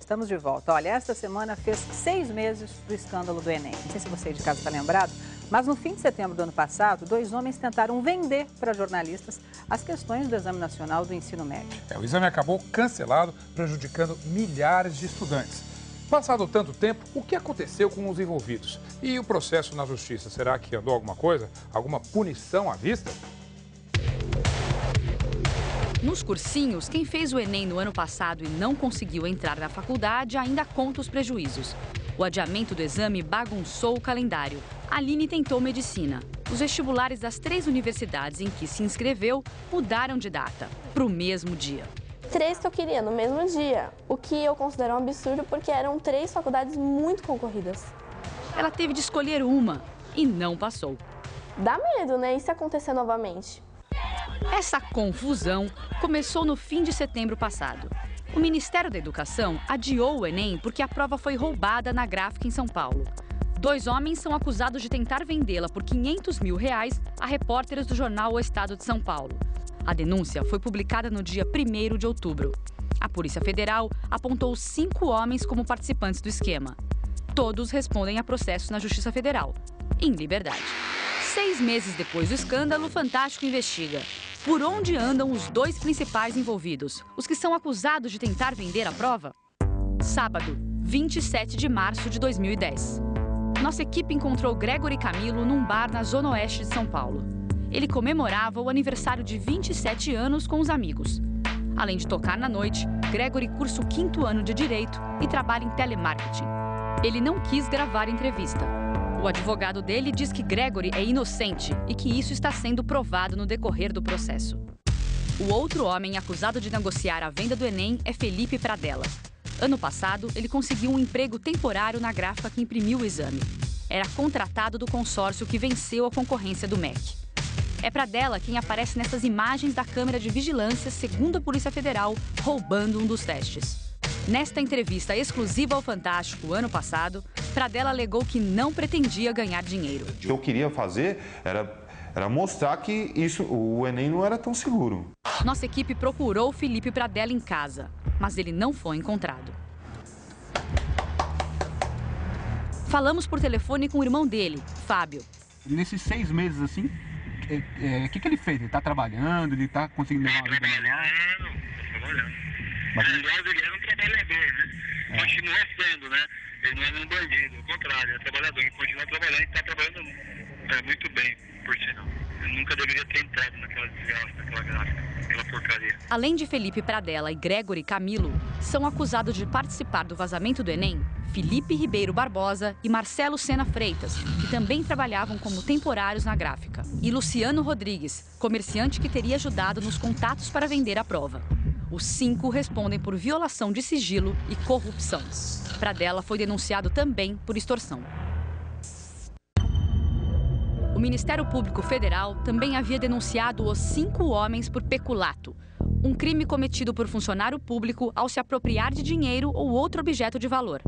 estamos de volta. Olha, esta semana fez 6 meses do escândalo do Enem. Não sei se você de casa está lembrado, mas no fim de setembro do ano passado, 2 homens tentaram vender para jornalistas as questões do Exame Nacional do Ensino Médio. O exame acabou cancelado, prejudicando milhares de estudantes. Passado tanto tempo, o que aconteceu com os envolvidos? E o processo na justiça, será que andou alguma coisa? Alguma punição à vista? Nos cursinhos, quem fez o Enem no ano passado e não conseguiu entrar na faculdade ainda conta os prejuízos. O adiamento do exame bagunçou o calendário. A Aline tentou medicina. Os vestibulares das 3 universidades em que se inscreveu mudaram de data, para o mesmo dia. 3 que eu queria no mesmo dia, o que eu considero um absurdo porque eram 3 faculdades muito concorridas. Ela teve de escolher uma e não passou. Dá medo, né? E se acontecer novamente? Essa confusão começou no fim de setembro passado. O Ministério da Educação adiou o Enem porque a prova foi roubada na gráfica em São Paulo. 2 homens são acusados de tentar vendê-la por R$500 mil a repórteres do jornal O Estado de São Paulo. A denúncia foi publicada no dia 1º de outubro. A Polícia Federal apontou 5 homens como participantes do esquema. Todos respondem a processo na Justiça Federal, em liberdade. 6 meses depois do escândalo, o Fantástico investiga. Por onde andam os 2 principais envolvidos, os que são acusados de tentar vender a prova? Sábado, 27 de março de 2010. Nossa equipe encontrou Gregory Camilo num bar na zona oeste de São Paulo. Ele comemorava o aniversário de 27 anos com os amigos. Além de tocar na noite, Gregory cursa o 5º ano de Direito e trabalha em telemarketing. Ele não quis gravar entrevista. O advogado dele diz que Gregory é inocente e que isso está sendo provado no decorrer do processo. O outro homem acusado de negociar a venda do Enem é Felipe Pradella. Ano passado, ele conseguiu um emprego temporário na gráfica que imprimiu o exame. Era contratado do consórcio que venceu a concorrência do MEC. É Pradella quem aparece nessas imagens da câmera de vigilância, segundo a Polícia Federal, roubando um dos testes. Nesta entrevista exclusiva ao Fantástico, ano passado, Pradella alegou que não pretendia ganhar dinheiro. O que eu queria fazer era mostrar que o Enem não era tão seguro. Nossa equipe procurou Felipe Pradella em casa, mas ele não foi encontrado. Falamos por telefone com o irmão dele, Fábio. Nesses 6 meses, assim, o que ele fez? Ele está trabalhando, ele está conseguindo levar uma vida melhor? Trabalhando. Aliás, ele era um trabalhador, né? Continua sendo, né? Ele não é um bandido, ao contrário, é trabalhador. Ele continua trabalhando e está trabalhando muito bem, por sinal. Ele nunca deveria ter entrado naquela desgraça, naquela gráfica, naquela porcaria. Além de Felipe Pradella e Gregory Camilo, são acusados de participar do vazamento do Enem Felipe Ribeiro Barbosa e Marcelo Sena Freitas, que também trabalhavam como temporários na gráfica. E Luciano Rodrigues, comerciante que teria ajudado nos contatos para vender a prova. Os 5 respondem por violação de sigilo e corrupção. Pradella foi denunciado também por extorsão. O Ministério Público Federal também havia denunciado os 5 homens por peculato, um crime cometido por funcionário público ao se apropriar de dinheiro ou outro objeto de valor.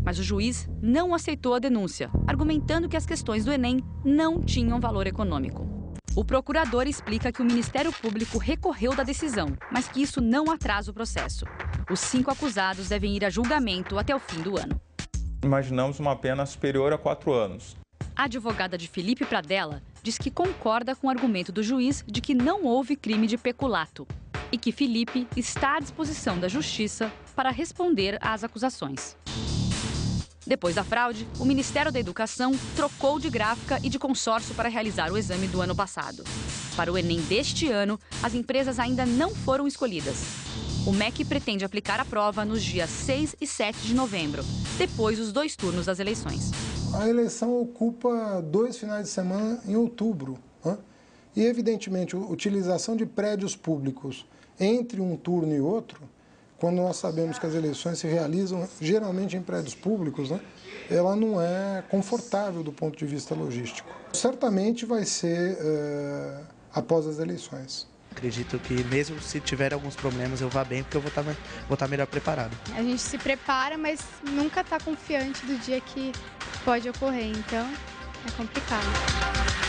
Mas o juiz não aceitou a denúncia, argumentando que as questões do Enem não tinham valor econômico. O procurador explica que o Ministério Público recorreu da decisão, mas que isso não atrasa o processo. Os 5 acusados devem ir a julgamento até o fim do ano. Imaginamos uma pena superior a 4 anos. A advogada de Felipe Pradella diz que concorda com o argumento do juiz de que não houve crime de peculato e que Felipe está à disposição da Justiça para responder às acusações. Depois da fraude, o Ministério da Educação trocou de gráfica e de consórcio para realizar o exame do ano passado. Para o Enem deste ano, as empresas ainda não foram escolhidas. O MEC pretende aplicar a prova nos dias 6 e 7 de novembro, depois dos 2 turnos das eleições. A eleição ocupa 2 finais de semana em outubro, né? E, evidentemente, a utilização de prédios públicos entre um turno e outro, quando nós sabemos que as eleições se realizam geralmente em prédios públicos, né, ela não é confortável do ponto de vista logístico. Certamente vai ser após as eleições. Acredito que mesmo se tiver alguns problemas eu vá bem, porque eu vou estar melhor preparado. A gente se prepara, mas nunca está confiante do dia que pode ocorrer, então é complicado.